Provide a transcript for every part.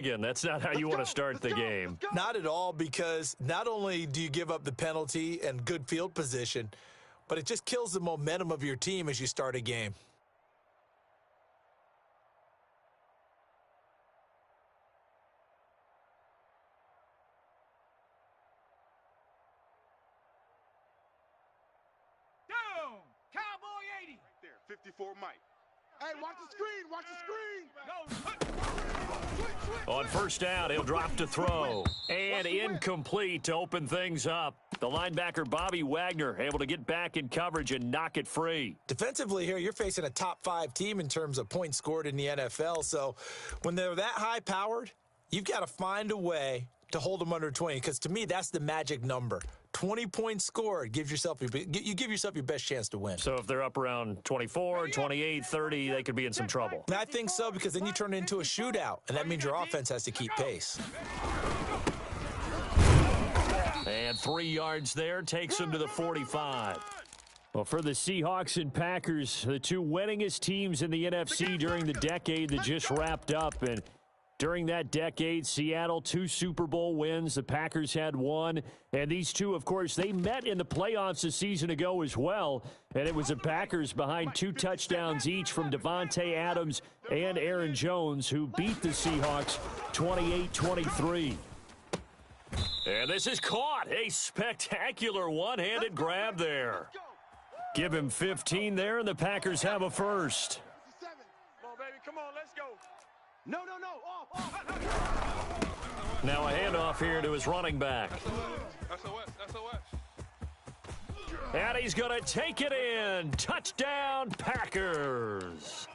Again, that's not how you want to start the game. Not at all, because not only do you give up the penalty and good field position, but it just kills the momentum of your team as you start a game. Down, Cowboy 80. Right there, 54 Mike. Hey, watch the screen, watch the screen. On first down, he'll drop to throw. And incomplete to open things up. The linebacker, Bobby Wagner, able to get back in coverage and knock it free. Defensively here, you're facing a top-5 team in terms of points scored in the NFL. So when they're that high-powered, you've got to find a way to hold them under 20, because to me, that's the magic number. 20 points scored, you give yourself your best chance to win. So if they're up around 24, 28, 30, they could be in some trouble. And I think so, because then you turn it into a shootout, and that means your offense has to keep pace. And 3 yards there takes them to the 45. Well, for the Seahawks and Packers, the two winningest teams in the NFC during the decade that just wrapped up. And during that decade, Seattle, 2 Super Bowl wins. The Packers had 1. And these two, of course, they met in the playoffs a season ago as well. And it was the Packers behind 2 touchdowns each from Devontae Adams and Aaron Jones, who beat the Seahawks 28-23. And this is caught. A spectacular one-handed grab there. Give him 15 there, and the Packers have a first. Come on, baby, come on, let's go. No. Now a handoff here to his running back. SOS. And he's going to take it in. Touchdown, Packers.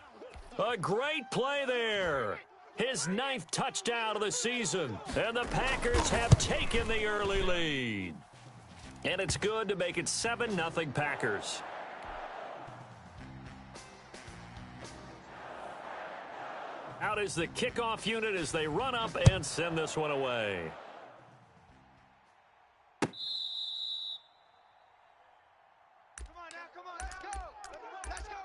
A great play there. His 9th touchdown of the season. And the Packers have taken the early lead. And it's good to make it 7-0 Packers. Out is the kickoff unit as they run up and send this one away. Come on now, let's go. Let's go.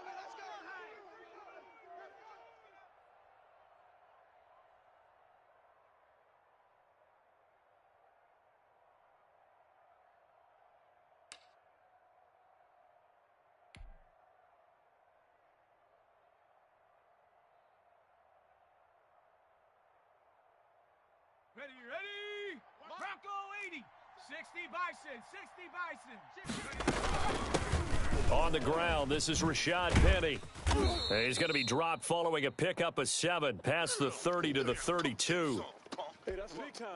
Ready? Bronco 80. 60 Bison. On the ground, this is Rashad Penny. And he's going to be dropped following a pickup of 7 past the 30 to the 32.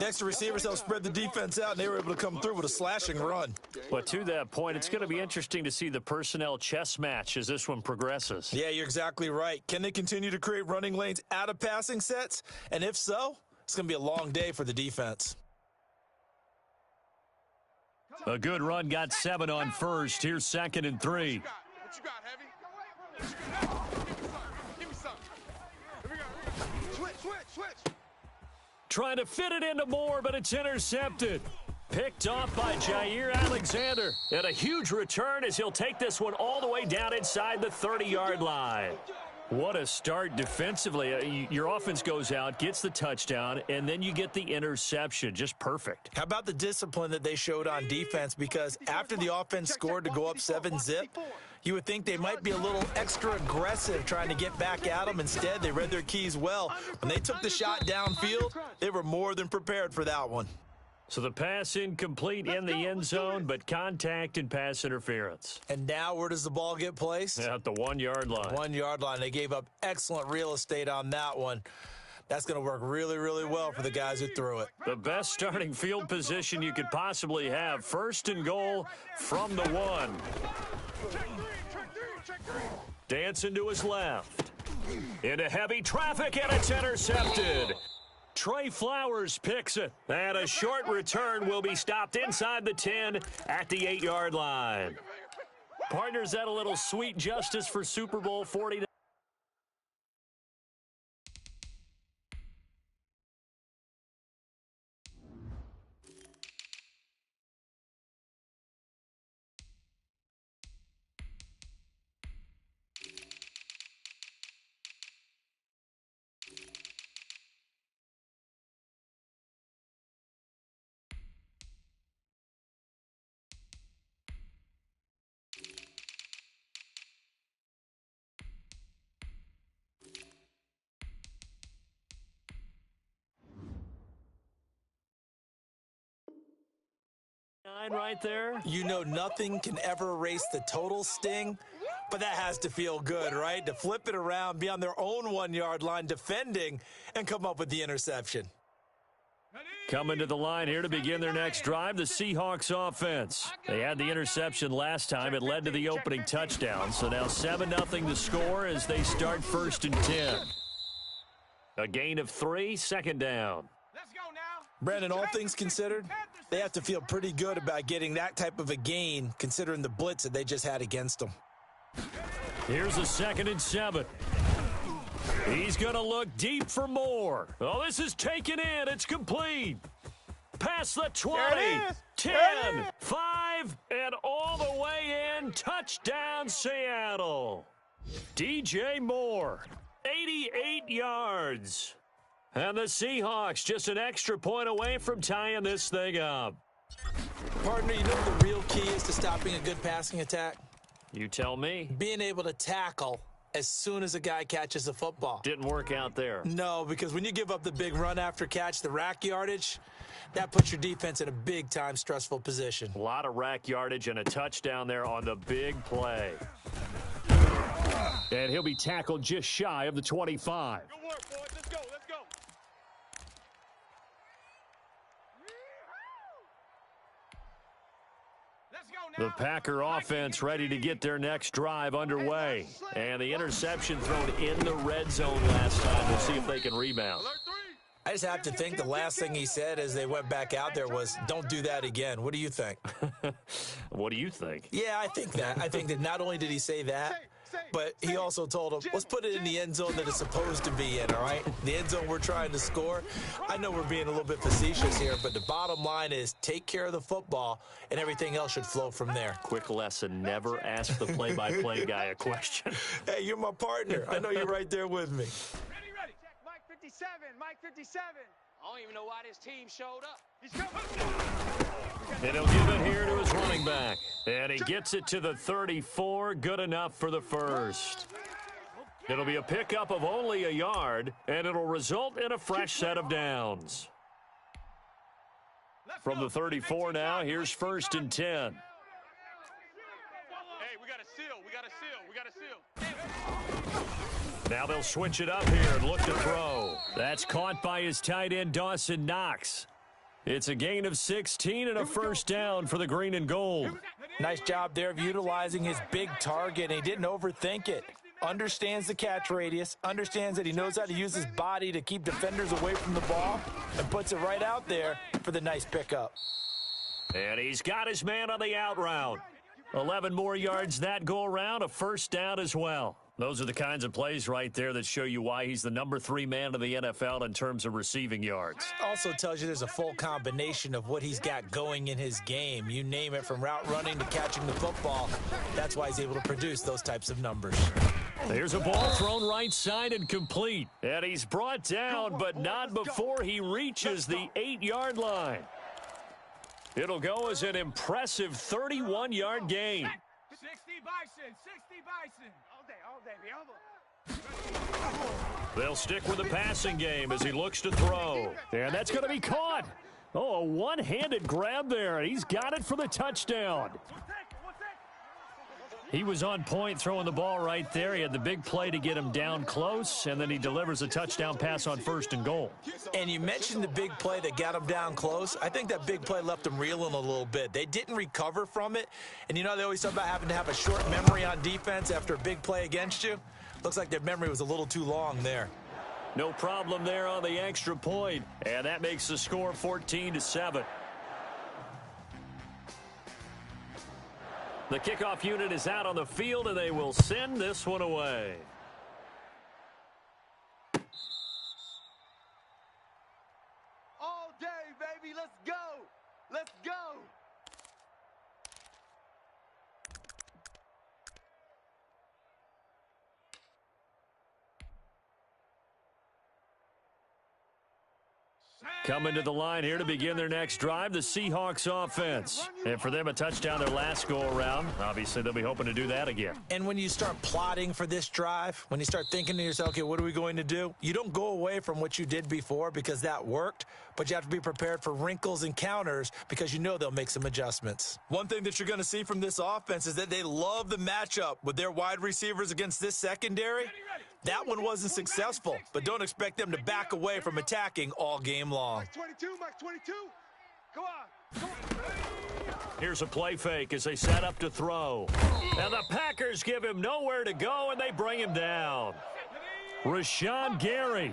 Next to receivers, they'll spread the defense out, and they were able to come through with a slashing run. But to that point, it's going to be interesting to see the personnel chess match as this one progresses. Yeah, you're exactly right. Can they continue to create running lanes out of passing sets? And if so, it's going to be a long day for the defense. A good run got 7 on first. Here's 2nd and 3. What you got, Heavy? Give me some. Switch. Trying to fit it into Moore, but it's intercepted. Picked off by Jair Alexander. And a huge return as he'll take this one all the way down inside the 30-yard line. What a start defensively. Your offense goes out, gets the touchdown, and then you get the interception. Just perfect. How about the discipline that they showed on defense? Because after the offense scored to go up 7-zip, you would think they might be a little extra aggressive trying to get back at them. Instead, they read their keys well. When they took the shot downfield, they were more than prepared for that one. So the pass incomplete in the end zone, but contact and pass interference. And now where does the ball get placed? At the 1-yard line. 1-yard line. They gave up excellent real estate on that one. That's going to work really, really well for the guys who threw it. The best starting field position you could possibly have. 1st and goal from the 1. Dancing to his left. Into heavy traffic, and it's intercepted. Trey Flowers picks it. And a short return will be stopped inside the 10 at the 8-yard line. Partners, that a little sweet justice for Super Bowl 40. line right there. You know nothing can ever erase the total sting, but that has to feel good, right? To flip it around, be on their own 1-yard line defending, and come up with the interception. Coming to the line here to begin their next drive, the Seahawks offense. They had the interception last time. It led to the opening touchdown. So now 7-0 the score as they start 1st and 10. A gain of 3, 2nd down. Let's go now. Brandon, all things considered, they have to feel pretty good about getting that type of a gain considering the blitz that they just had against them. Here's a 2nd and 7. He's going to look deep for more. Oh, this is taken in. It's complete. Past the 20, 10, 5, and all the way in. Touchdown, Seattle. DJ Moore, 88 yards. And the Seahawks just an extra point away from tying this thing up. Partner, you know what the real key is to stopping a good passing attack? You tell me. Being able to tackle as soon as a guy catches the football. Didn't work out there. No, because when you give up the big run after catch, the rack yardage, that puts your defense in a big-time stressful position. A lot of rack yardage and a touchdown there on the big play. And he'll be tackled just shy of the 25. Good work, boys. Let's go. Let's go. Let's go now. The Packer offense ready to get their next drive underway. And the interception thrown in the red zone last time. We'll see if they can rebound. Alert 3. I just have to think the last thing he said as they went back out there was, don't do that again. What do you think? What do you think? Yeah, I think that. I think that not only did he say that, but he also told him, let's put it in the end zone that it's supposed to be in, all right? The end zone we're trying to score. I know we're being a little bit facetious here, but the bottom line is take care of the football, and everything else should flow from there. Quick lesson, never ask the play-by-play guy a question. Hey, you're my partner. I know you're right there with me. Ready, ready. Check Mike 57, Mike 57. I don't even know why this team showed up. He's coming. And he'll give it here to his running back. And he gets it to the 34. Good enough for the first. It'll be a pickup of only a yard, and it'll result in a fresh set of downs. From the 34 now, here's 1st and 10. Hey, we got a seal. We got a seal. We got a seal. Now they'll switch it up here and look to throw. That's caught by his tight end, Dawson Knox. It's a gain of 16 and a first down for the green and gold. Nice job there of utilizing his big target, and he didn't overthink it. Understands the catch radius, understands that he knows how to use his body to keep defenders away from the ball, and puts it right out there for the nice pickup. And he's got his man on the out route. 11 more yards that go around, a first down as well. Those are the kinds of plays right there that show you why he's the number 3 man in the NFL in terms of receiving yards. Also tells you there's a full combination of what he's got going in his game. You name it, from route running to catching the football. That's why he's able to produce those types of numbers. There's a ball thrown right side and complete. And he's brought down, but not before he reaches the 8-yard line. It'll go as an impressive 31-yard gain. 60 Bison, 60 Bison. All day, be over. They'll stick with the passing game as he looks to throw. And that's going to be caught. Oh, a one-handed grab there. He's got it for the touchdown. He was on point throwing the ball right there. He had the big play to get him down close, and then he delivers a touchdown pass on 1st and goal. And you mentioned the big play that got him down close. I think that big play left him reeling a little bit. They didn't recover from it. And you know they always talk about having to have a short memory on defense after a big play against you? Looks like their memory was a little too long there. No problem there on the extra point, and that makes the score 14-7. The kickoff unit is out on the field, and they will send this one away. All day, baby. Let's go. Let's go. Set. Coming to the line here to begin their next drive, the Seahawks offense. And for them, a touchdown their last go-around. Obviously, they'll be hoping to do that again. And when you start plotting for this drive, when you start thinking to yourself, okay, what are we going to do? You don't go away from what you did before because that worked, but you have to be prepared for wrinkles and counters because you know they'll make some adjustments. One thing that you're going to see from this offense is that they love the matchup with their wide receivers against this secondary. That one wasn't successful, but don't expect them to back away from attacking all game long. Max 22, Max 22. Come on. Come on. Here's a play fake as they set up to throw. And the Packers give him nowhere to go, and they bring him down. Rashawn Gary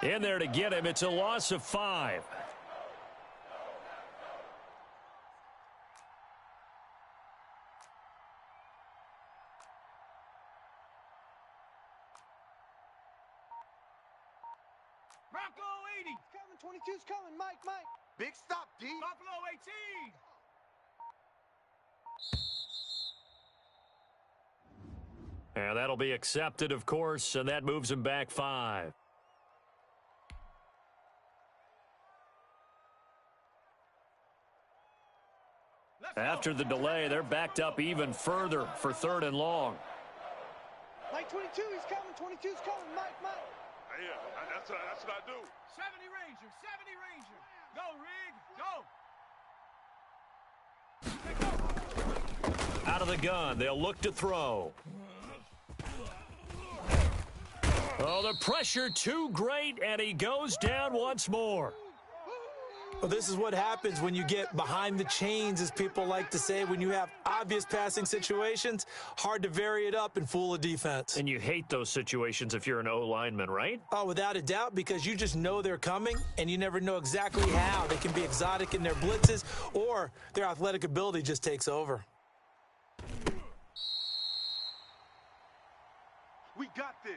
in there to get him. It's a loss of 5. Bronco 80. Coming, 22's coming, Mike. Big stop, D. Buffalo 18. And that'll be accepted, of course, and that moves him back 5. After the delay, they're backed up even further for 3rd and long. Mike 22, he's coming, 22's coming, Mike. Yeah, that's what I do. 70 Ranger, 70 Ranger. Go, Rig, go. Out of the gun, they'll look to throw. Oh, the pressure too great, and he goes down once more. Well, this is what happens when you get behind the chains, as people like to say. When you have obvious passing situations, hard to vary it up and fool a defense. And you hate those situations if you're an O-lineman, right? Oh, without a doubt, because you just know they're coming, and you never know exactly how. They can be exotic in their blitzes, or their athletic ability just takes over. We got this.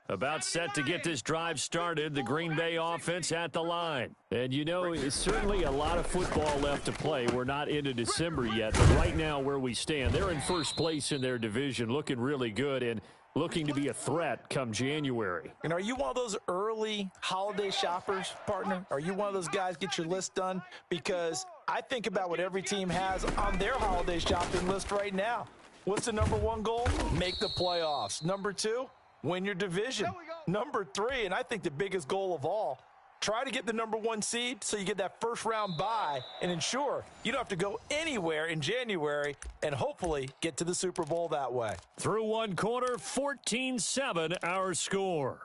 About set to get this drive started, the Green Bay offense at the line. And you know, it's certainly a lot of football left to play. We're not into December yet, but right now where we stand, they're in first place in their division, looking really good and looking to be a threat come January. And are you one of those early holiday shoppers, partner? Are you one of those guys get your list done? Because I think about what every team has on their holiday shopping list right now. What's the number 1 goal? Make the playoffs. Number 2? Win your division. Number 3, and I think the biggest goal of all, try to get the number 1 seed so you get that first round bye and ensure you don't have to go anywhere in January and hopefully get to the Super Bowl that way. Through one quarter, 14-7 our score.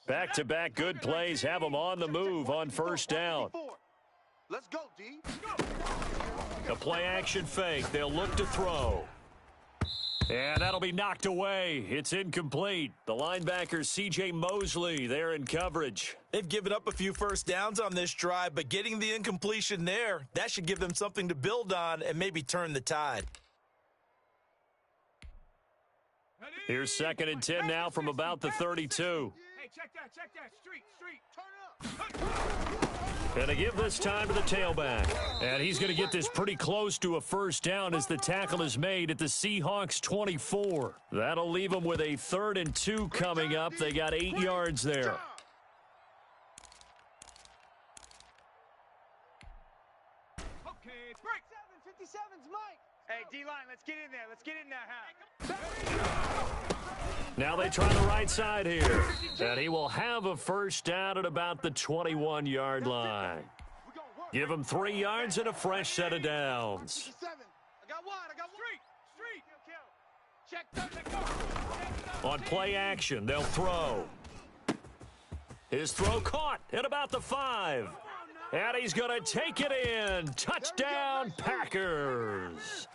Back-to-back good plays have them on the move on first down. Let's go, D. A play-action fake. They'll look to throw. And that'll be knocked away. It's incomplete. The linebacker, C.J. Mosley, there in coverage. They've given up a few first downs on this drive, but getting the incompletion there, that should give them something to build on and maybe turn the tide. Here's 2nd and 10 now from about the 32. Hey, check that. Street. Turn up. And they give this time to the tailback. And he's going to get this pretty close to a first down as the tackle is made at the Seahawks 24. That'll leave them with a 3rd and 2 coming up. They got 8 yards there. Okay, break. 57's Mike. Hey, D-line, let's get in there. Now they try the right side here. And he will have a first down at about the 21-yard line. Give him 3 yards and a fresh set of downs. I got one. Street. Check that. On play action, they'll throw. His throw caught at about the 5. And he's going to take it in. Touchdown, Packers.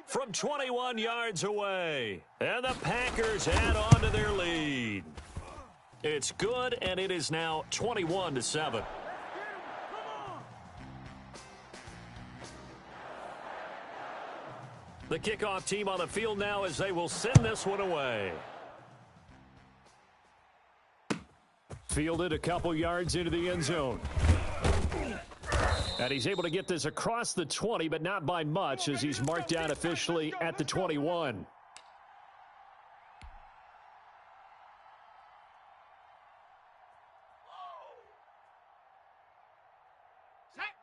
From 21 yards away. And the Packers add on to their lead. It's good, and it is now 21-7. The kickoff team on the field now as they will send this one away. Fielded a couple yards into the end zone. And he's able to get this across the 20, but not by much as he's marked down officially at the 21.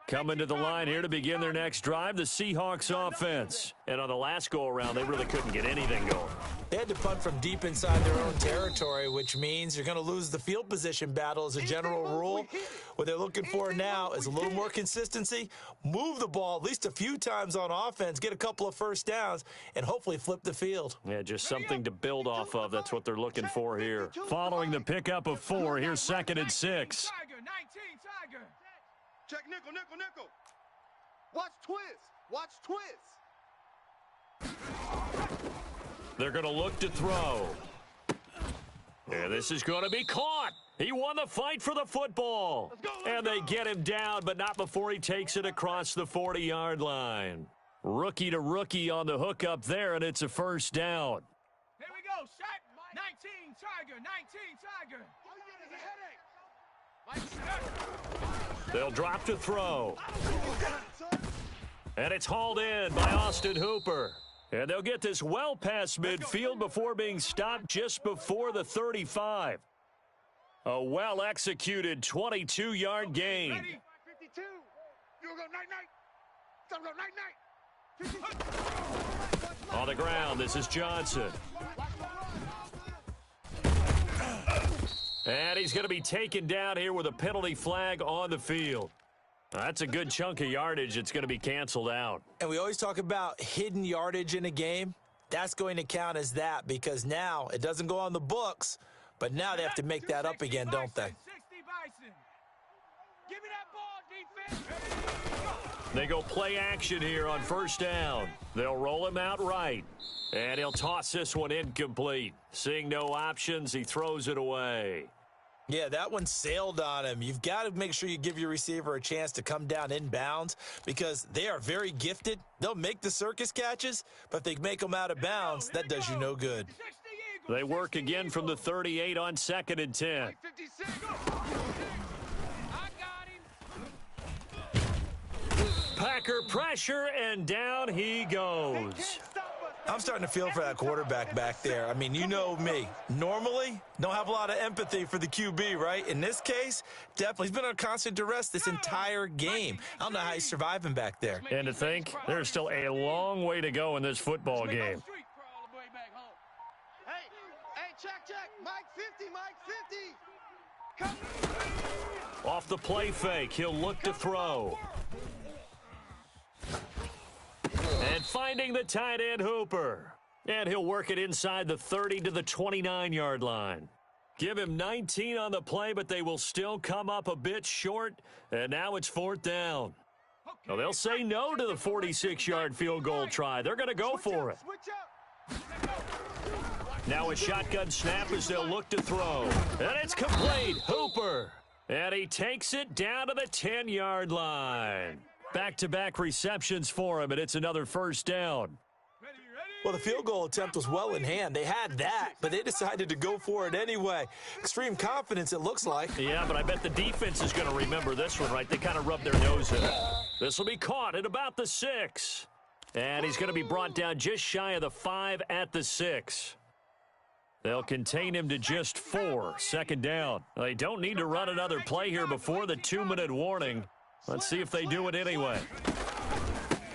Coming to the line here to begin their next drive, the Seahawks offense. And on the last go-around, they really couldn't get anything going. They had to punt from deep inside their own territory, which means you're going to lose the field position battle as a general rule. What they're looking for now is a little more consistency, move the ball at least a few times on offense, get a couple of first downs, and hopefully flip the field. Yeah, just something to build off of. That's what they're looking for here. Following the pickup of 4, here's 2nd and 6. Tiger, 19, Tiger. Check nickel, nickel, nickel. Watch twist. Watch twist. They're going to look to throw. And this is going to be caught. He won the fight for the football. And they get him down, but not before he takes it across the 40-yard line. Rookie to rookie on the hook up there, and it's a first down. Here we go, Shaq. 19, Tiger, 19, Tiger. They'll drop to throw. And it's hauled in by Austin Hooper. And they'll get this well past midfield before being stopped just before the 35. A well-executed 22-yard gain. 52. You go night-night. Some go night-night. On the ground, this is Johnson. And he's going to be taken down here with a penalty flag on the field. That's a good chunk of yardage. It's going to be canceled out. And we always talk about hidden yardage in a game. That's going to count as that because now it doesn't go on the books, but now they have to make that up again, don't they? 60 Bison. Give me that ball, defense. They go play action here on first down. They'll roll him out right. And he'll toss this one incomplete. Seeing no options, he throws it away. Yeah, that one sailed on him. You've got to make sure you give your receiver a chance to come down inbounds because they are very gifted. They'll make the circus catches, but if they make them out of bounds, that does you no good. They work again from the 38 on 2nd and 10. 56. Packer pressure, and down he goes. I'm starting to feel for that quarterback back there. I mean, you know me. Normally, don't have a lot of empathy for the QB, right? In this case, definitely. He's been on constant duress this entire game. I don't know how he's surviving back there. And to think, there's still a long way to go in this football game. Hey, check. Mike 50, Mike 50. Off the play fake, he'll look to throw. And finding the tight end, Hooper. And he'll work it inside the 30 to the 29-yard line. Give him 19 on the play, but they will still come up a bit short. And now it's 4th down. Well, they'll say no to the 46-yard field goal try. They're going to go for it. Now a shotgun snap as they'll look to throw. And it's complete. Hooper. And he takes it down to the 10-yard line. Back-to-back receptions for him, and it's another first down. Well, the field goal attempt was well in hand. They had that, but they decided to go for it anyway. Extreme confidence, it looks like. Yeah, but I bet the defense is going to remember this one, right? They kind of rubbed their nose in it. This will be caught at about the 6. And he's going to be brought down just shy of the 5 at the 6. They'll contain him to just 4. 2nd down. They don't need to run another play here before the 2-minute warning. Let's see if they do it anyway.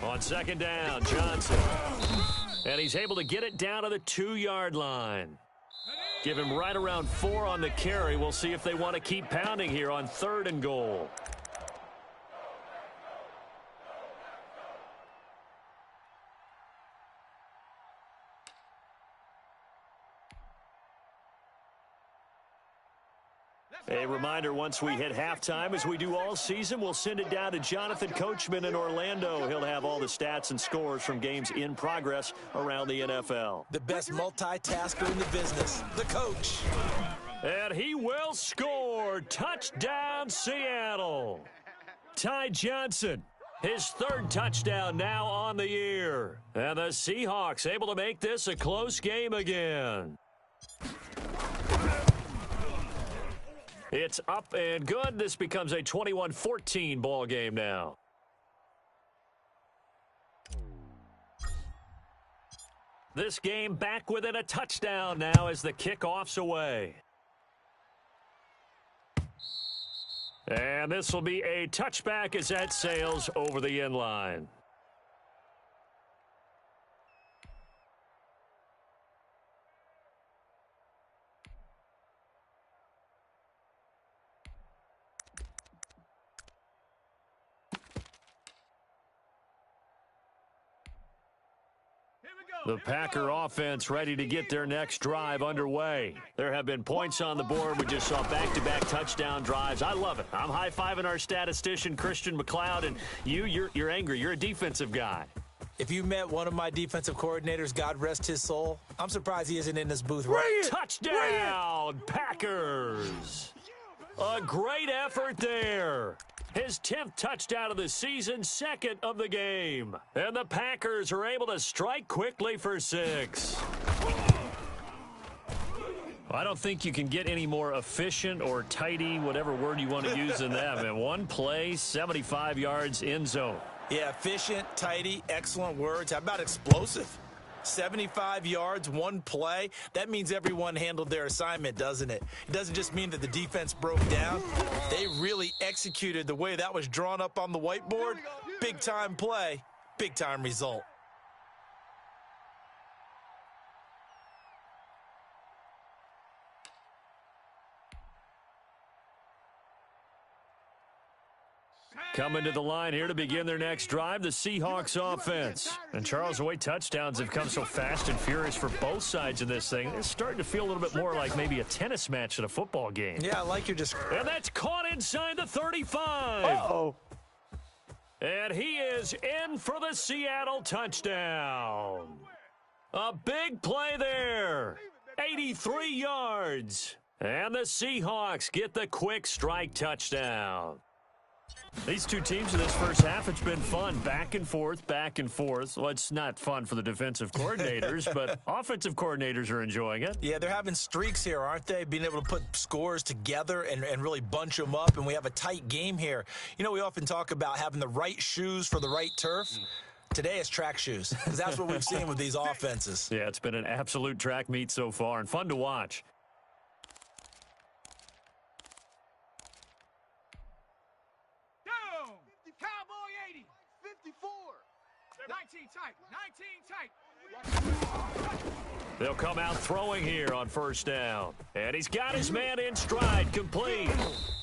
On 2nd down, Johnson. And he's able to get it down to the 2-yard line. Give him right around 4 on the carry. We'll see if they want to keep pounding here on 3rd and goal. A reminder, once we hit halftime, as we do all season, we'll send it down to Jonathan Coachman in Orlando. He'll have all the stats and scores from games in progress around the NFL. The best multitasker in the business, the coach. And he will score. Touchdown, Seattle. Ty Johnson His third touchdown now on the year. And the Seahawks able to make this a close game again. It's up and good. This becomes a 21-14 ball game now. This game back within a touchdown now as the kickoff's away. And this will be a touchback as that sails over the end line. The Packer offense ready to get their next drive underway. There have been points on the board. We just saw back-to-back touchdown drives. I love it. I'm high-fiving our statistician, Christian McLeod, and you're angry. You're a defensive guy. If you met one of my defensive coordinators, God rest his soul, I'm surprised he isn't in this booth right now. Touchdown, Packers. A great effort there. His 10th touchdown of the season, second of the game. And the Packers are able to strike quickly for 6. I don't think you can get any more efficient or tidy, whatever word you want to use than that. Man, one play, 75 yards in zone. Yeah, efficient, tidy, excellent words. How about explosive? 75 yards, one play. That means everyone handled their assignment, doesn't it? It doesn't just mean that the defense broke down. They really executed the way that was drawn up on the whiteboard. Big-time play, big-time result. Coming to the line here to begin their next drive, the Seahawks offense. And Charles, the way touchdowns have come so fast and furious for both sides of this thing, it's starting to feel a little bit more like maybe a tennis match at a football game. Yeah, I like your description. And that's caught inside the 35. Uh-oh. And he is in for the Seattle touchdown. A big play there. 83 yards. And the Seahawks get the quick strike touchdown. These two teams in this first half, it's been fun. Back and forth, back and forth. Well, it's not fun for the defensive coordinators, but offensive coordinators are enjoying it. Yeah, they're having streaks here, aren't they? Being able to put scores together and really bunch them up, and we have a tight game here. You know, we often talk about having the right shoes for the right turf. Today it's track shoes, because that's what we've seen with these offenses. Yeah, it's been an absolute track meet so far and fun to watch. Cowboy 80, 54, 19 tight, 19 tight. They'll come out throwing here on first down. And he's got his man in stride, complete.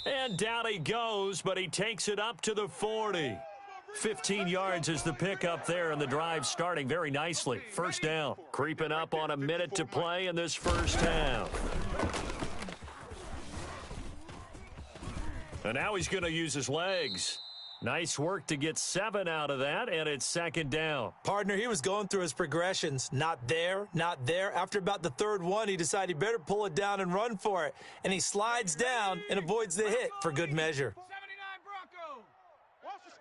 And down he goes, but he takes it up to the 40. 15 yards is the pickup there, and the drive starting very nicely. First down, creeping up on a minute to play in this first half. And now he's going to use his legs. Nice work to get 7 out of that, and it's second down. Partner, he was going through his progressions. Not there, not there. After about the third one, he decided he better pull it down and run for it. And he slides down and avoids the hit for good measure.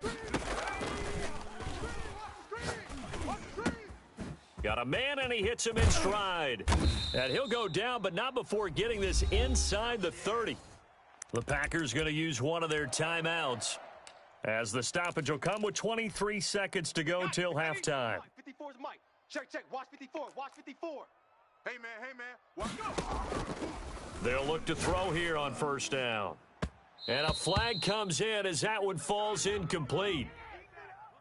79 Broncos. Got a man, and he hits him in stride. And he'll go down, but not before getting this inside the 30. The Packers going to use one of their timeouts, as the stoppage will come with 23 seconds to go till halftime. 54's Mike. Check. Watch 54. Watch 54. Hey, man. Watch go. They'll look to throw here on first down. And a flag comes in as that one falls incomplete.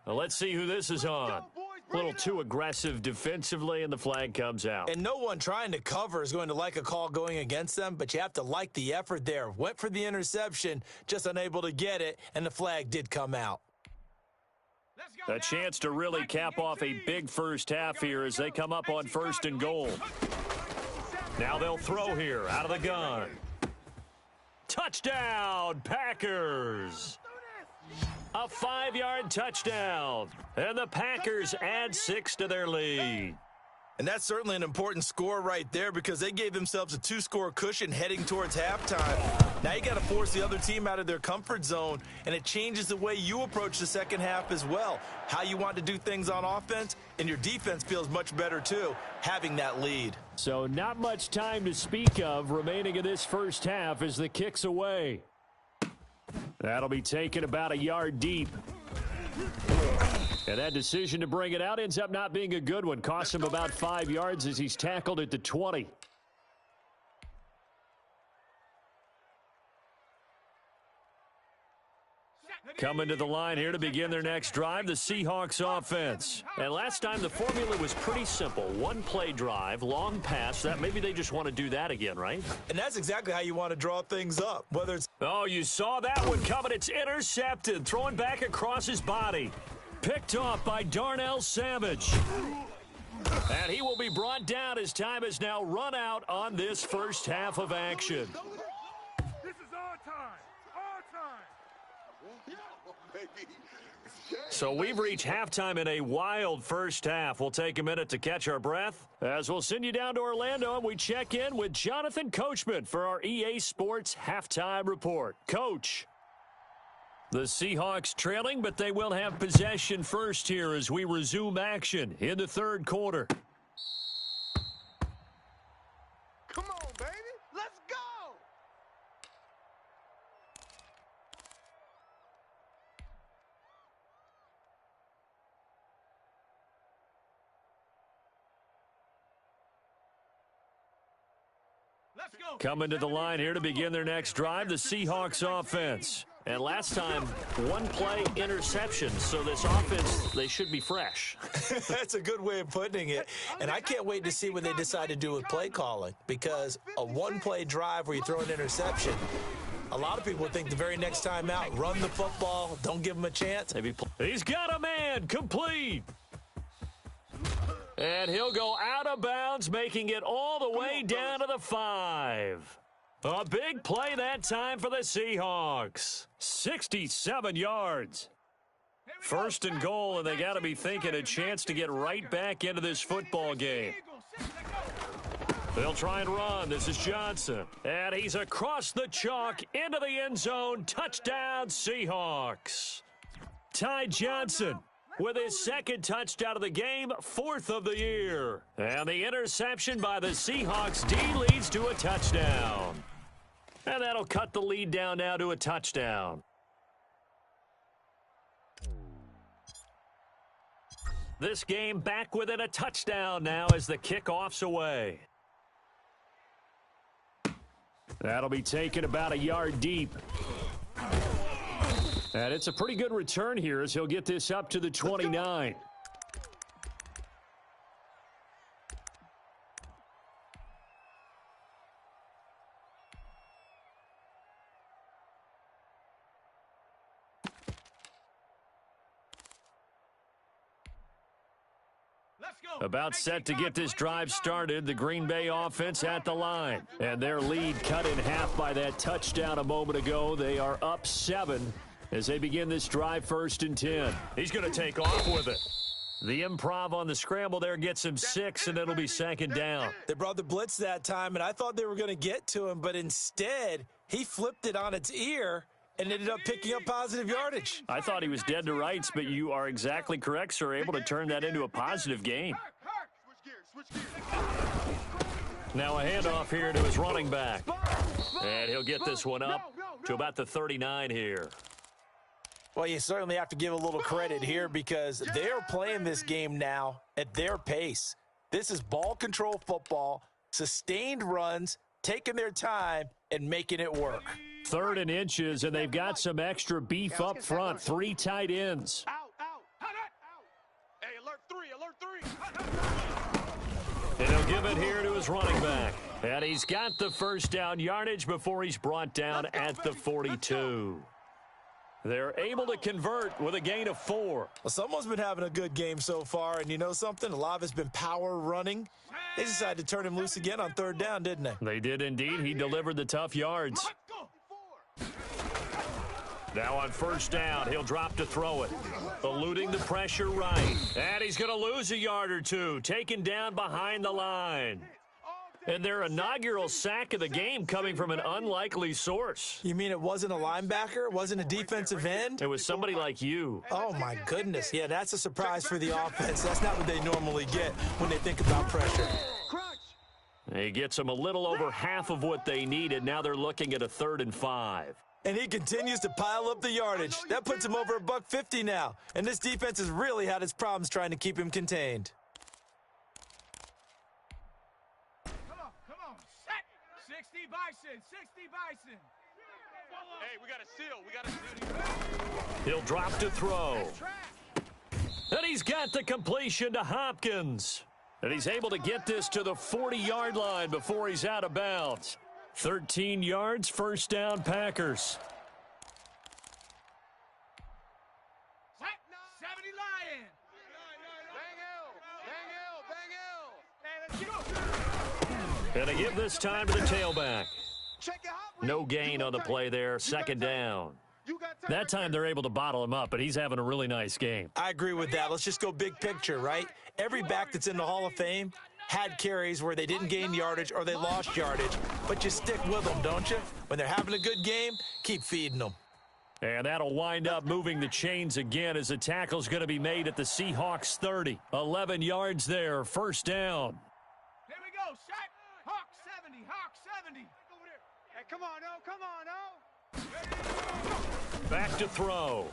Now let's see who this is on. A little too aggressive defensively, and the flag comes out. And no one trying to cover is going to like a call going against them, but you have to like the effort there. Went for the interception, just unable to get it, and the flag did come out. A chance to really cap off a big first half here as they come up on first and goal. Now they'll throw here out of the gun. Touchdown, Packers! A 5-yard touchdown, and the Packers add 6 to their lead. And that's certainly an important score right there, because they gave themselves a 2-score cushion heading towards halftime. Now you got to force the other team out of their comfort zone, and it changes the way you approach the second half as well. How you want to do things on offense, and your defense feels much better too, having that lead. So not much time to speak of remaining in this first half as the kick's away. That'll be taken about a yard deep. And that decision to bring it out ends up not being a good one. Costs him about 5 yards as he's tackled at the 20. Coming to the line here to begin their next drive, the Seahawks offense. And last time the formula was pretty simple. One play drive, long pass. That maybe they just want to do that again, right? And that's exactly how you want to draw things up. Whether it's... Oh, you saw that one coming. It's intercepted. Throwing back across his body. Picked off by Darnell Savage. And he will be brought down as time has now run out on this first half of action. This is our time. Our time. So we've reached halftime in a wild first half. We'll take a minute to catch our breath as we'll send you down to Orlando and we check in with Jonathan Coachman for our EA Sports Halftime Report. Coach. The Seahawks trailing, but they will have possession first here as we resume action in the third quarter. Come on, baby. Let's go. Let's go. Coming to the line here to begin their next drive, the Seahawks offense. And last time, one play interception. So this offense, they should be fresh. That's a good way of putting it. And I can't wait to see what they decide to do with play calling, because a one-play drive where you throw an interception, a lot of people think the very next time out, run the football, don't give them a chance. He's got a man, complete. And he'll go out of bounds, making it all the way down to the 5. A big play that time for the Seahawks. 67 yards. First and goal, and they got to be thinking a chance to get right back into this football game. They'll try and run. This is Johnson. And he's across the chalk into the end zone. Touchdown, Seahawks. Ty Johnson with his second touchdown of the game, 4th of the year. And the interception by the Seahawks D leads to a touchdown. And that'll cut the lead down now to a touchdown. This game back within a touchdown now as the kickoff's away. That'll be taken about a yard deep. And it's a pretty good return here as he'll get this up to the 29. About set to get this drive started, the Green Bay offense at the line. And their lead cut in half by that touchdown a moment ago. They are up 7 as they begin this drive 1st and 10. He's going to take off with it. The improv on the scramble there gets him 6, and it'll be 2nd down. They brought the blitz that time, and I thought they were going to get to him, but instead he flipped it on its ear and ended up picking up positive yardage. I thought he was dead to rights, but you are exactly correct, sir. Able to turn that into a positive gain. Now a handoff here to his running back. And he'll get this one up to about the 39 here. Well, you certainly have to give a little credit here because they're playing this game now at their pace. This is ball control football, sustained runs, taking their time, and making it work. 3rd and inches, and they've got some extra beef up front. 3 tight ends. Out. Hey, alert 3. And he'll give it here to his running back. And he's got the first down yardage before he's brought down at the 42. They're able to convert with a gain of 4. Well, someone's been having a good game so far, and you know something? A lot of it's been power running. They decided to turn him loose again on 3rd down, didn't they? They did indeed. He delivered the tough yards. Now on 1st down, he'll drop to throw it. Eluding the pressure right. And he's going to lose a yard or two. Taken down behind the line. And their inaugural sack of the game coming from an unlikely source. You mean it wasn't a linebacker? It wasn't a defensive end? It was somebody like you. Oh, my goodness. Yeah, that's a surprise for the offense. That's not what they normally get when they think about pressure. He gets them a little over half of what they needed. Now they're looking at a 3rd and 5. And he continues to pile up the yardage. That puts him over $150 now. And this defense has really had its problems trying to keep him contained. Come on, set. 60 Bison, 60 Bison. Hey, we got a seal. We got a seal. He'll drop to throw. And he's got the completion to Hopkins. And he's able to get this to the 40-yard line before he's out of bounds. 13 yards, first down, Packers. 70 Lion. Bang Hill. Bang Hill. Bang Hill. Hey, let's go. And they give this time to the tailback. No gain on the play there, 2nd down. That time they're able to bottle him up, but he's having a really nice game. I agree with that. Let's just go big picture, right? Every back that's in the Hall of Fame had carries where they didn't gain yardage or they lost yardage, but you stick with them, don't you? When they're having a good game, keep feeding them. And that'll wind up moving the chains again as the tackle's going to be made at the Seahawks 30. 11 yards there, first down. Here we go, Shaq. Hawk 70, Hawk 70. Hey, come on, no. Come on, no. Back to throw.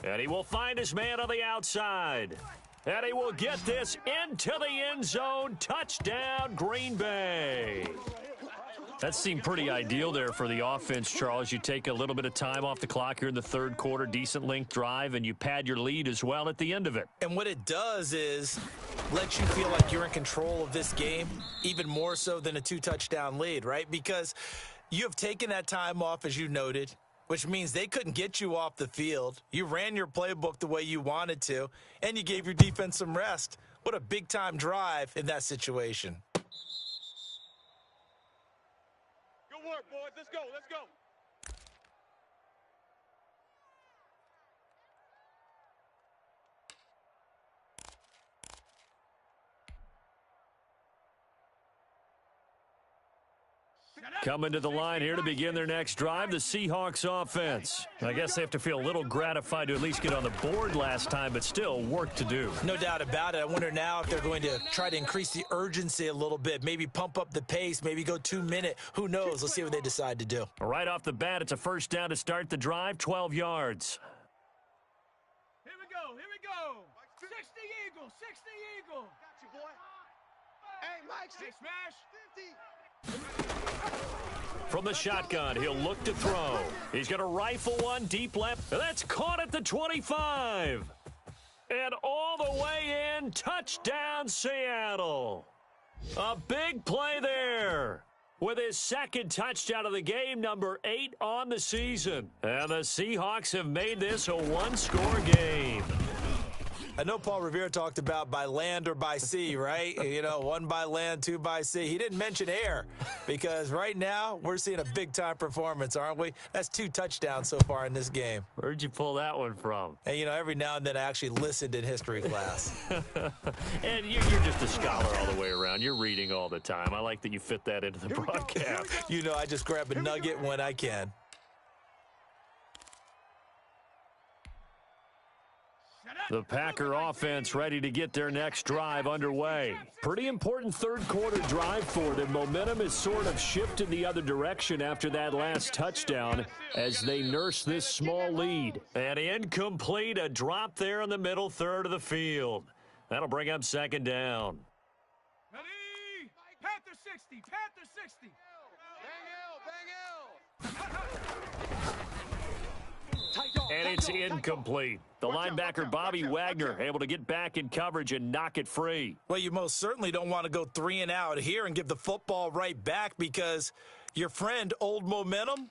And he will find his man on the outside. And he will get this into the end zone. Touchdown, Green Bay. That seemed pretty ideal there for the offense, Charles. You take a little bit of time off the clock here in the 3rd quarter, decent length drive, and you pad your lead as well at the end of it. And what it does is lets you feel like you're in control of this game, even more so than a 2-touchdown lead, right? Because you have taken that time off, as you noted, which means they couldn't get you off the field. You ran your playbook the way you wanted to, and you gave your defense some rest. What a big-time drive in that situation. Good work, boys. Let's go. Let's go. Coming to the line here to begin their next drive, the Seahawks offense. I guess they have to feel a little gratified to at least get on the board last time, but still work to do. No doubt about it. I wonder now if they're going to try to increase the urgency a little bit, maybe pump up the pace, maybe go 2-minute. Who knows? Let's see what they decide to do. Right off the bat, it's a first down to start the drive, 12 yards. Here we go, here we go. 60 Eagle, 60 Eagle. Got you, boy. Hey, Mike, Hey, smash. 50. From the shotgun, he'll look to throw. He's going to rifle one deep left. That's caught at the 25. And all the way in, touchdown Seattle. A big play there. With his 2nd touchdown of the game, number 8 on the season. And the Seahawks have made this a 1-score game. I know Paul Revere talked about by land or by sea, right? You know, 1 by land, 2 by sea. He didn't mention air because right now we're seeing a big-time performance, aren't we? That's 2 touchdowns so far in this game. Where'd you pull that one from? And, you know, every now and then I actually listened in history class. And you're just a scholar all the way around. You're reading all the time. I like that you fit that into the broadcast. You know, I just grab a nugget when I can. The Packer offense ready to get their next drive underway. Pretty important 3rd quarter drive for them. Momentum has sort of shifted the other direction after that last touchdown as they nurse this small lead. And incomplete, a drop there in the middle 3rd of the field. That'll bring up 2nd down. Ready? Panther 60, Panther 60. Bang Hill. Bang Hill. And it's incomplete. The linebacker, Bobby Wagner, able to get back in coverage and knock it free. Well, you most certainly don't want to go 3 and out here and give the football right back because your friend, Old Momentum,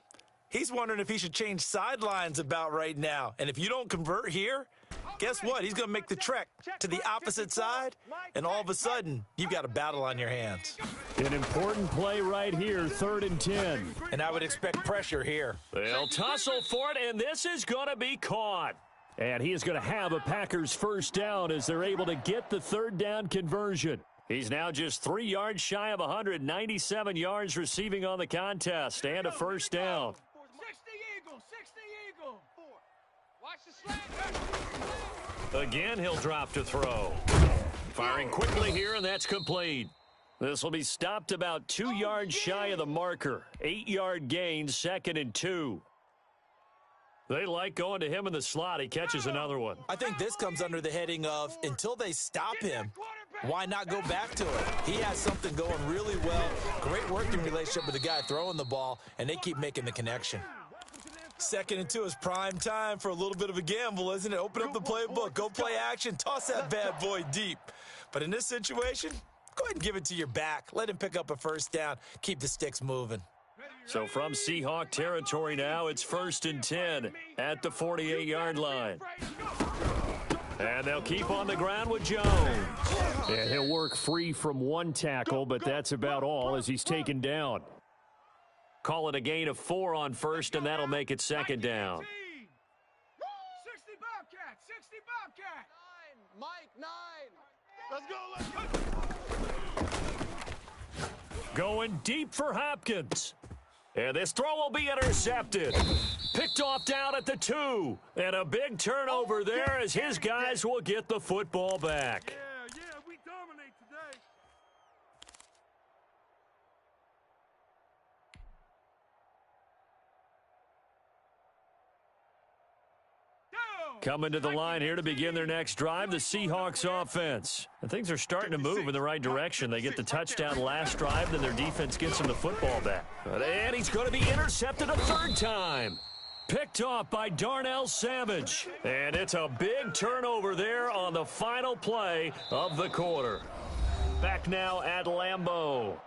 he's wondering if he should change sidelines about right now. And if you don't convert here, guess what? He's going to make the trek to the opposite side, and all of a sudden, you've got a battle on your hands. An important play right here, 3rd and 10. And I would expect pressure here. They'll tussle for it, and this is going to be caught. And he is going to have a Packers first down as they're able to get the 3rd down conversion. He's now just 3 yards shy of 197 yards receiving on the contest and a first down. 60 Eagle, 60 Eagle. Watch the slant. Again, he'll drop to throw. Firing quickly here, and that's complete. This will be stopped about 2 yards shy of the marker. 8-yard gain, 2nd and 2. They like going to him in the slot. He catches another one. I think this comes under the heading of until they stop him, why not go back to it? He has something going really well. Great working relationship with the guy throwing the ball, and they keep making the connection. 2nd and 2 is prime time for a little bit of a gamble, isn't it? Open up the playbook, go play action, toss that bad boy deep. But in this situation, go ahead and give it to your back. Let him pick up a first down. Keep the sticks moving. So from Seahawk territory now, it's 1st and 10 at the 48-yard line. And they'll keep on the ground with Jones. And he'll work free from one tackle, but that's about all as he's taken down. Call it a gain of 4 on first, and that'll make it 2nd down. 60 Bobcat, 60 Bobcat. 9, Mike, 9. Let's go, let's go. Going deep for Hopkins. And this throw will be intercepted. Picked off down at the 2. And a big turnover there as his guys will get the football back. Yeah, we dominate today. Coming to the line here to begin their next drive, the Seahawks offense. And things are starting to move in the right direction. They get the touchdown last drive, then their defense gets them the football back. And he's going to be intercepted a 3rd time. Picked off by Darnell Savage. And it's a big turnover there on the final play of the quarter. Back now at Lambeau.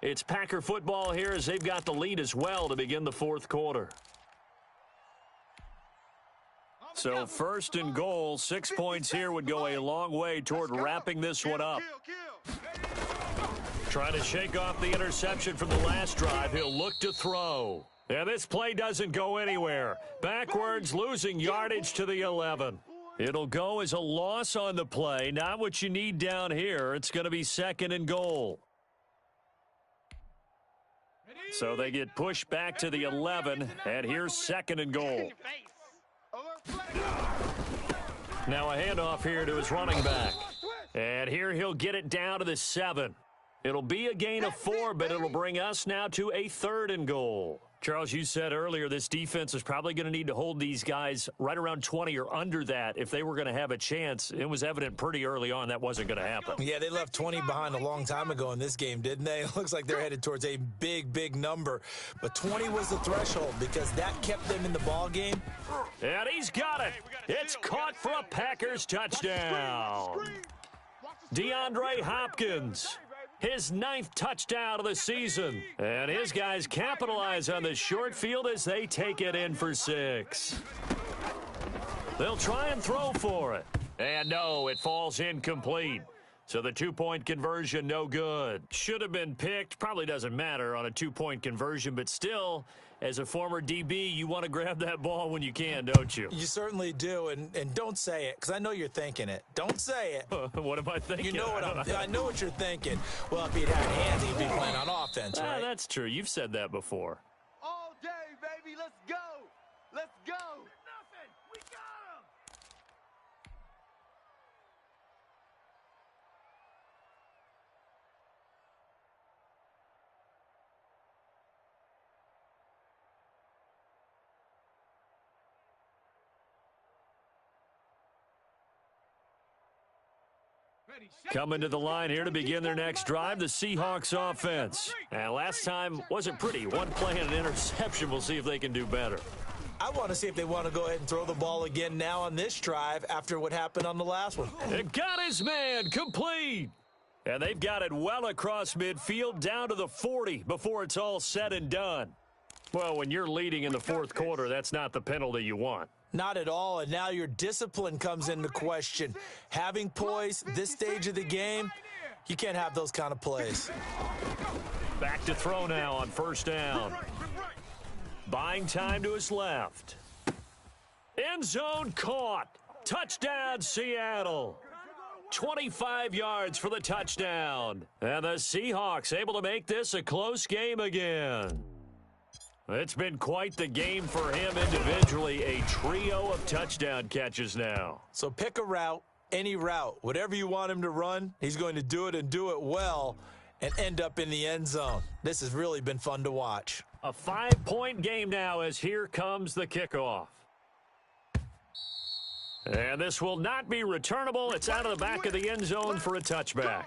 It's Packer football here as they've got the lead as well to begin the 4th quarter. So 1st and goal, 6 points here would go a long way toward wrapping this one up. Trying to shake off the interception from the last drive. He'll look to throw. And this play doesn't go anywhere. Backwards, losing yardage to the 11. It'll go as a loss on the play. Not what you need down here. It's going to be 2nd and goal. So they get pushed back to the 11, and here's 2nd and goal. Now a handoff here to his running back. And here he'll get it down to the 7. It'll be a gain of 4, but it'll bring us now to a 3rd and goal. Charles, you said earlier this defense is probably going to need to hold these guys right around 20 or under that if they were going to have a chance. It was evident pretty early on that wasn't going to happen. Yeah, they left 20 behind a long time ago in this game, didn't they? It looks like they're headed towards a big, big number. But 20 was the threshold because that kept them in the ball game. And he's got it. It's caught for a Packers touchdown. DeAndre Hopkins. His 9th touchdown of the season. And his guys capitalize on the short field as they take it in for 6. They'll try and throw for it. And no, it falls incomplete. So the 2-point conversion, no good. Should have been picked. Probably doesn't matter on a 2-point conversion, but still, as a former DB, you want to grab that ball when you can, don't you? You certainly do, and don't say it, because I know you're thinking it. Don't say it. What am I thinking? You know what I know what you're thinking. Well, if he'd had hands, he'd be playing on offense, right? That's true. You've said that before. All day, baby. Let's go. Let's go. Nothing. We got him. Coming to the line here to begin their next drive, the Seahawks offense. And last time wasn't pretty. One play and an interception. We'll see if they can do better. I want to see if they want to go ahead and throw the ball again now on this drive after what happened on the last one. It got his man complete. And they've got it well across midfield down to the 40 before it's all said and done. Well, when you're leading in the 4th quarter, that's not the penalty you want. Not at all, and now your discipline comes into question. Having poise this stage of the game, you can't have those kind of plays. Back to throw now on 1st down. Buying time to his left. End zone caught. Touchdown, Seattle. 25 yards for the touchdown. And the Seahawks able to make this a close game again. It's been quite the game for him individually. A trio of touchdown catches now. So pick a route, any route. Whatever you want him to run, he's going to do it and do it well and end up in the end zone. This has really been fun to watch. A 5-point game now as here comes the kickoff. And this will not be returnable. It's out of the back of the end zone for a touchback.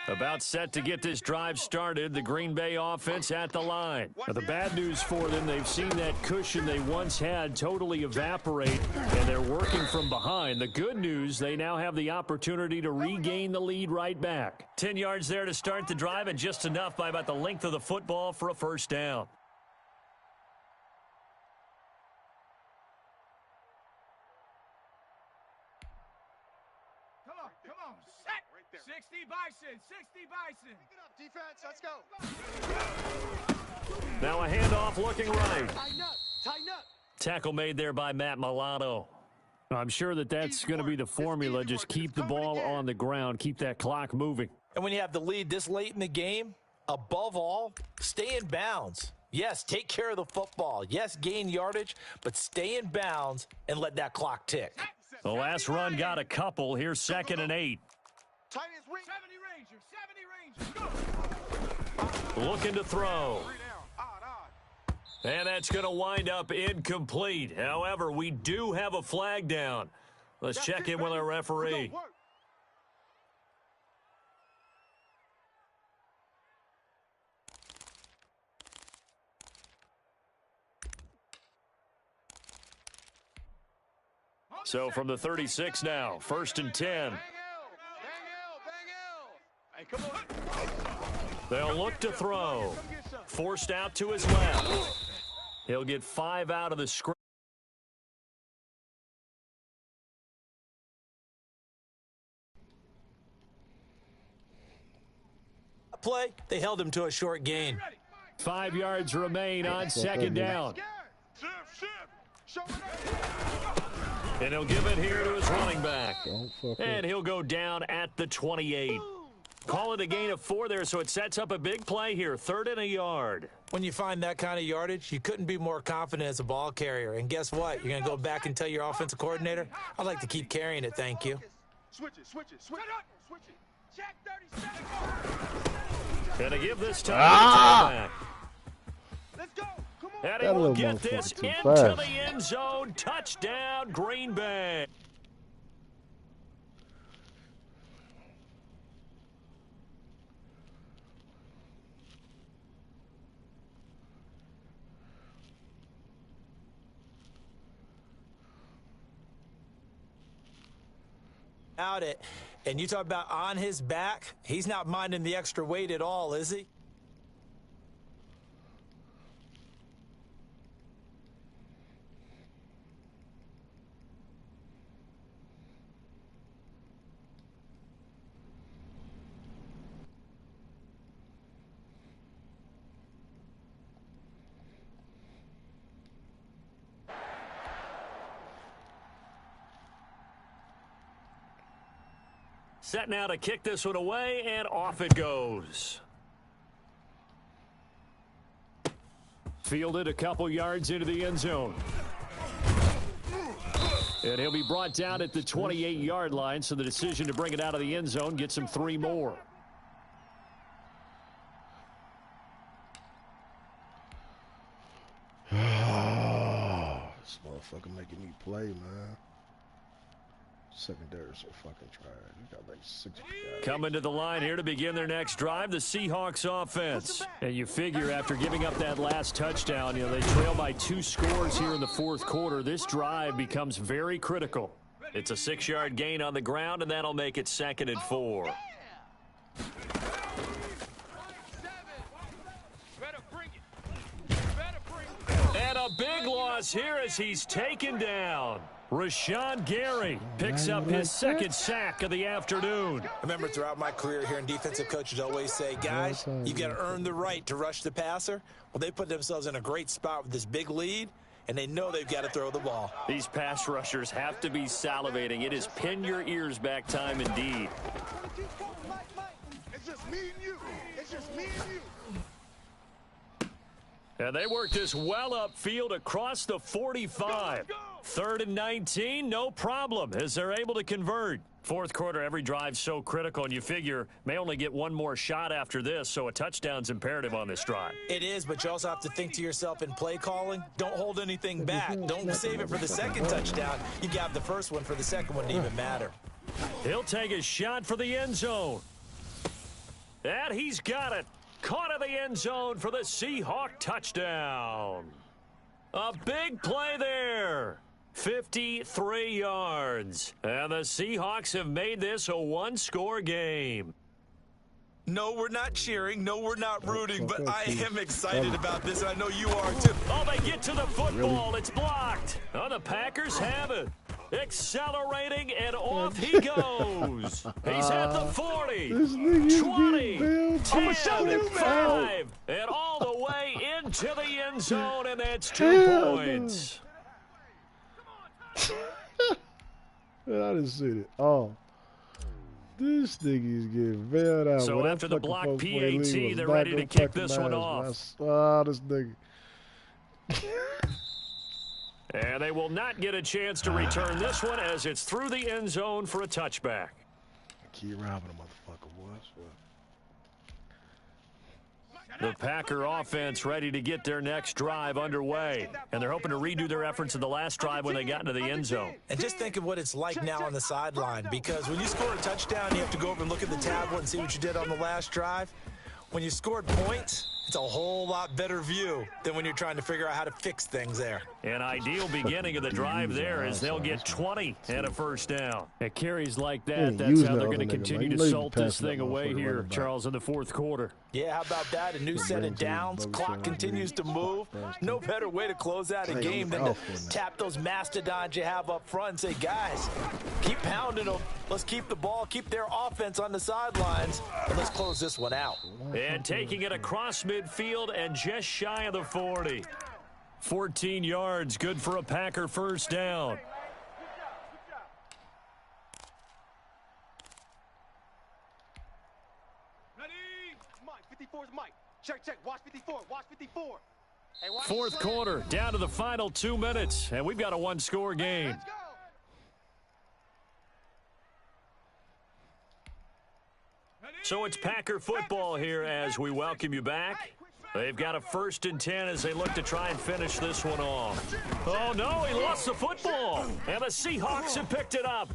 About set to get this drive started, the Green Bay offense at the line. Now, the bad news for them, they've seen that cushion they once had totally evaporate, and they're working from behind. The good news, they now have the opportunity to regain the lead right back. 10 yards there to start the drive, and just enough by about the length of the football for a first down. Come on, set. 60 Bison, 60 Bison. Pick it up, defense. Let's go. Now a handoff looking right. Tighten up, tighten up. Tackle made there by Matt Milano. I'm sure that's going to be the formula. Just keep the ball on the ground. Keep that clock moving. And when you have the lead this late in the game, above all, stay in bounds. Yes, take care of the football. Yes, gain yardage, but stay in bounds and let that clock tick. The last run got a couple. Here's 2nd and 8. 70 Rangers, 70 Rangers, go! Looking to throw. And that's going to wind up incomplete. However, we do have a flag down. Let's check in with our referee. So from the 36 now, 1st and 10. Hey, come on. They'll look to throw. Forced out to his left. He'll get 5 out of the screen. Play, they held him to a short gain. 5 yards remain on 2nd down. And he'll give it here to his running back. And he'll go down at the 28. Call it a gain of 4 there, so it sets up a big play here. 3rd and a yard. When you find that kind of yardage, you couldn't be more confident as a ball carrier. And guess what? You're going to go back and tell your offensive coordinator, I'd like to keep carrying it, thank you. Switch it, switch it, switch it, switch it. Check 37. Gonna give this time back. Let's go. Come on. And he will get this into the end zone. Touchdown, Green Bay. Out it, and you talk about on his back, he's not minding the extra weight at all, is he? Set now to kick this one away, and off it goes. Fielded a couple yards into the end zone. And he'll be brought down at the 28-yard line, so the decision to bring it out of the end zone gets him 3 more. This motherfucker making me play, man. Secondary so fucking trash. You got like 6 guys. Coming to the line here to begin their next drive, the Seahawks offense. And you figure after giving up that last touchdown, they trail by 2 scores here in the 4th quarter. This drive becomes very critical. It's a 6-yard gain on the ground, and that'll make it 2nd and 4. And a big loss here as he's taken down. Rashawn Gary picks up his second sack of the afternoon. I remember throughout my career hearing defensive coaches always say, guys, you got to earn the right to rush the passer. Well, they put themselves in a great spot with this big lead, and they know they've got to throw the ball. These pass rushers have to be salivating. It is pin your ears back time indeed. It's just me and you. It's just me and you. And they work this well upfield across the 45. 3rd and 19, no problem, as they're able to convert. Fourth quarter, every drive so critical, and you figure may only get one more shot after this, so a touchdown's imperative on this drive. It is, but you also have to think to yourself in play calling, don't hold anything back. Don't save it for the second touchdown. You got the first one for the second one to even matter. He'll take a shot for the end zone. And he's got it. Caught in the end zone for the Seahawk touchdown. A big play there. 53 yards. And the Seahawks have made this a one-score game. No, we're not cheering. No, we're not rooting, but I am excited about this, and I know you are too. Oh, they get to the football. It's blocked. Oh, the Packers have it. Accelerating, and off he goes. He's at the 40, 20, 10, 5, and all the way into the end zone, and that's 2 points. Man, I didn't see it. Oh. This nigga's getting bailed out. So after the block PAT, they're ready to kick this one off. Oh, this nigga. And they will not get a chance to return this one as it's through the end zone for a touchback. Keep robbing a motherfucker, boy. The Packer offense ready to get their next drive underway. And they're hoping to redo their efforts in the last drive when they got into the end zone. And just think of what it's like now on the sideline, because when you score a touchdown, you have to go over and look at the tablet and see what you did on the last drive. When you scored points, it's a whole lot better view than when you're trying to figure out how to fix things there. An ideal beginning of the drive there is they'll get 20 and a first down. At carries like that, that's how they're going to continue to salt this thing away here, Charles, in the fourth quarter. Yeah, how about that? A new set of downs. Clock continues to move. No better way to close out a game than to tap those mastodons you have up front and say, guys, keep pounding them. Let's keep the ball, keep their offense on the sidelines, and let's close this one out. And taking it across midfield and just shy of the 40. 14 yards, good for a Packer first down. Mike, 54's Mike. Check, watch 54, watch 54. Hey, watch Fourth quarter, down to the final 2 minutes, and we've got a one-score game. Let's go. So it's Packer football here as we welcome you back. They've got a 1st and 10 as they look to try and finish this one off. Oh, no, he lost the football. And the Seahawks have picked it up.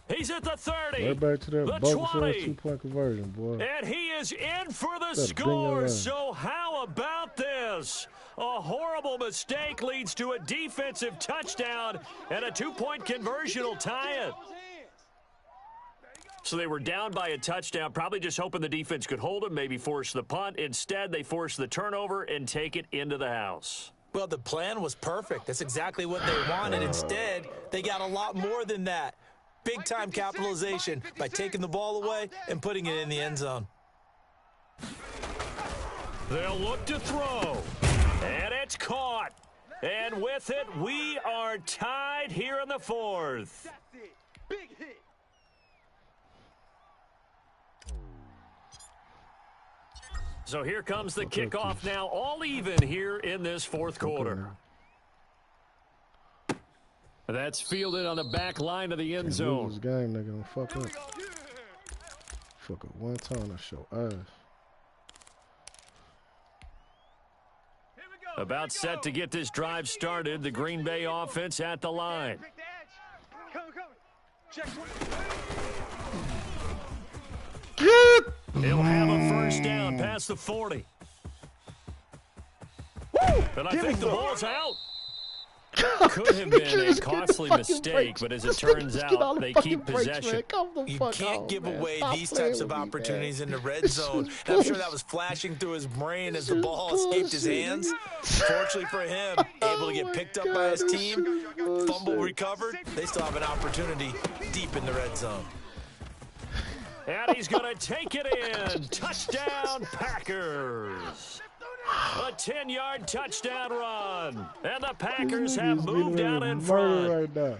He's at the 30, right back to that the bogus 20, 2-point conversion, boy. and he is in for the score. So how about this? A horrible mistake leads to a defensive touchdown, and a 2-point conversion will tie it. So they were down by a touchdown, probably just hoping the defense could hold them, maybe force the punt. Instead, they force the turnover and take it into the house. Well, the plan was perfect. That's exactly what they wanted. Instead, they got a lot more than that. Big-time capitalization by taking the ball away and putting it in the end zone. They'll look to throw, and it's caught. And with it, we are tied here in the fourth. That's it. Big hit. So here comes the kickoff now, all even here in this fourth quarter. That's fielded on the back line of the end zone. This game, they're gonna fuck up. Fuck up one time and show ass. About set to get this drive started. The Green Bay offense at the line. He'll have a first down past the 40. And I think the ball's out. Could have been a costly mistake, but as it turns out, they keep possession. You can't give away these types of opportunities in the red zone. And I'm sure that was flashing through his brain as the ball escaped his hands. Fortunately for him, able to get picked up by his team, fumble recovered. They still have an opportunity deep in the red zone. And he's going to take it in. Touchdown, Packers. A 10-yard touchdown run. And the Packers have moved out in front. Right now.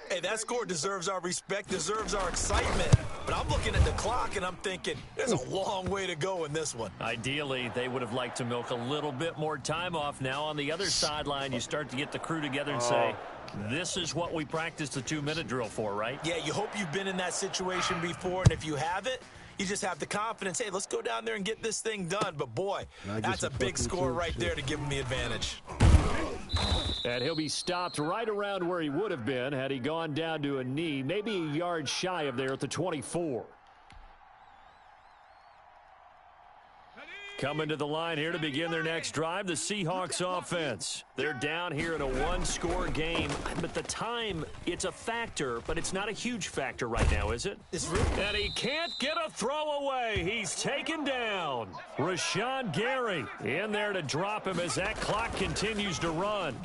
Hey, that score deserves our respect, deserves our excitement. But I'm looking at the clock, and I'm thinking there's a long way to go in this one. Ideally, they would have liked to milk a little bit more time off. Now on the other sideline, you start to get the crew together and say, this is what we practiced the 2-minute drill for, right? Yeah, you hope you've been in that situation before, and if you haven't, you just have the confidence, hey, let's go down there and get this thing done. But, boy, that's a big score right there to give him the advantage. And he'll be stopped right around where he would have been had he gone down to a knee, maybe a yard shy of there at the 24. Coming to the line here to begin their next drive, the Seahawks offense. They're down here in a one-score game, but the time, it's a factor, but it's not a huge factor right now, is it? And he can't get a throw away. He's taken down. Rashawn Gary in there to drop him as that clock continues to run.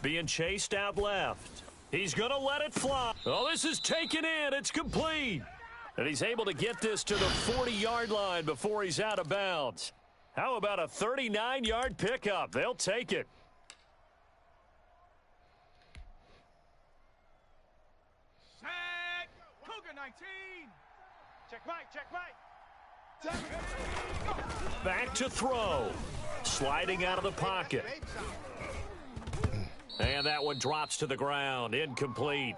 Being chased out left. He's going to let it fly. Oh, this is taken in. It's complete. And he's able to get this to the 40-yard line before he's out of bounds. How about a 39-yard pickup? They'll take it. Set. Cougar 19. Check Mike, check Mike. Back to throw. Sliding out of the pocket. And that one drops to the ground. Incomplete.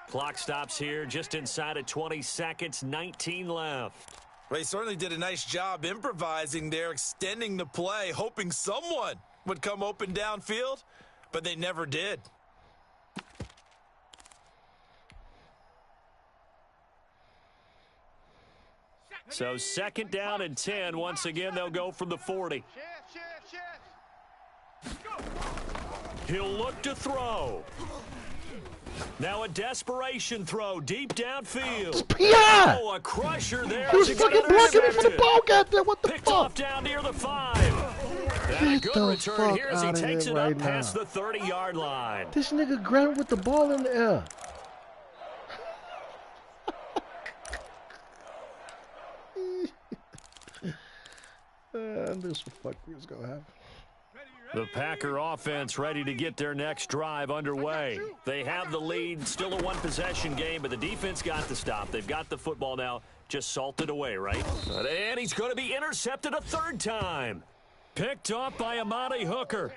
Clock stops here just inside of 20 seconds, 19 left. Well, he certainly did a nice job improvising there, extending the play, hoping someone would come open downfield, but they never did. So 2nd down and 10. Once again, they'll go from the 40. He'll look to throw. Now a desperation throw deep downfield. Yeah! Oh, a crusher there. He was fucking blocking me for the ball got there. What the Picked fuck? off down near the 5. And a good return here as he takes it up past the 30-yard line. This nigga grabbed with the ball in the air. I knew some fuck we was gonna happen. The Packer offense ready to get their next drive underway. They have the lead, still a one-possession game, but the defense got the stop. They've got the football now, just salted away, right? And he's going to be intercepted a 3rd time. Picked off by Amani Hooker.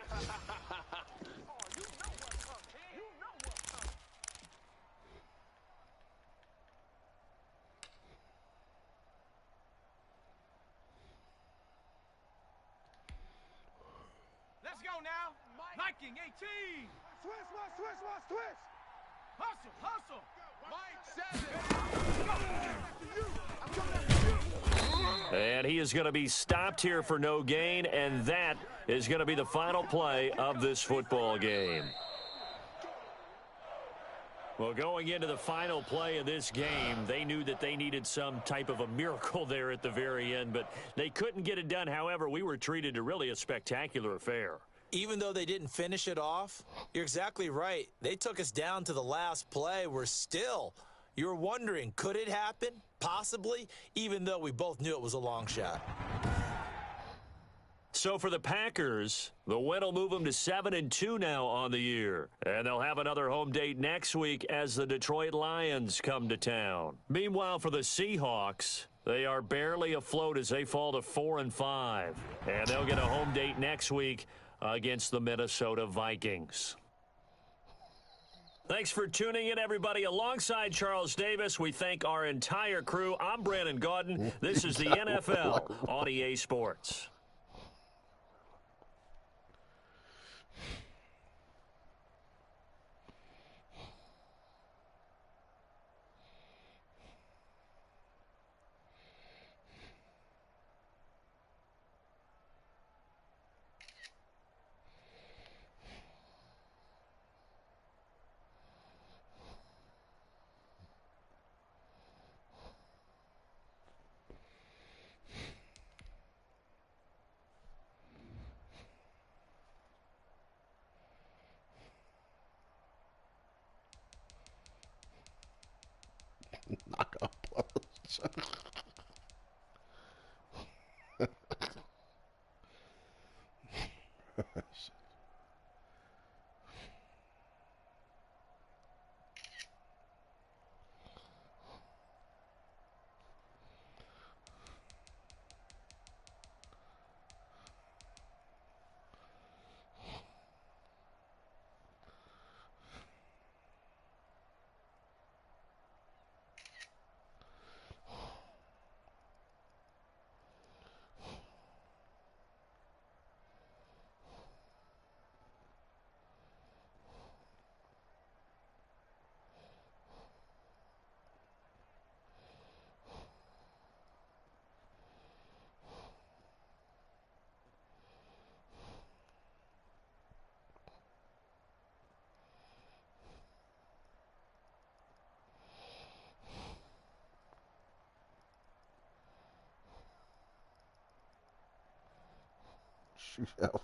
Let's go now. Viking 18. Switch. Hustle. Mike 7. And he is going to be stopped here for no gain, and that is going to be the final play of this football game. Well, going into the final play of this game, they knew that they needed some type of a miracle there at the very end, but they couldn't get it done. However, we were treated to really a spectacular affair. Even though they didn't finish it off, you're exactly right. They took us down to the last play. We're still, you're wondering, could it happen? Possibly, even though we both knew it was a long shot. So for the Packers, the win will move them to 7-2 now on the year. And they'll have another home date next week as the Detroit Lions come to town. Meanwhile, for the Seahawks, they are barely afloat as they fall to 4-5. And they'll get a home date next week against the Minnesota Vikings. Thanks for tuning in, everybody. Alongside Charles Davis, we thank our entire crew. I'm Brandon Gaudin. This is the NFL on EA Sports. Knockout blows. Shoot out.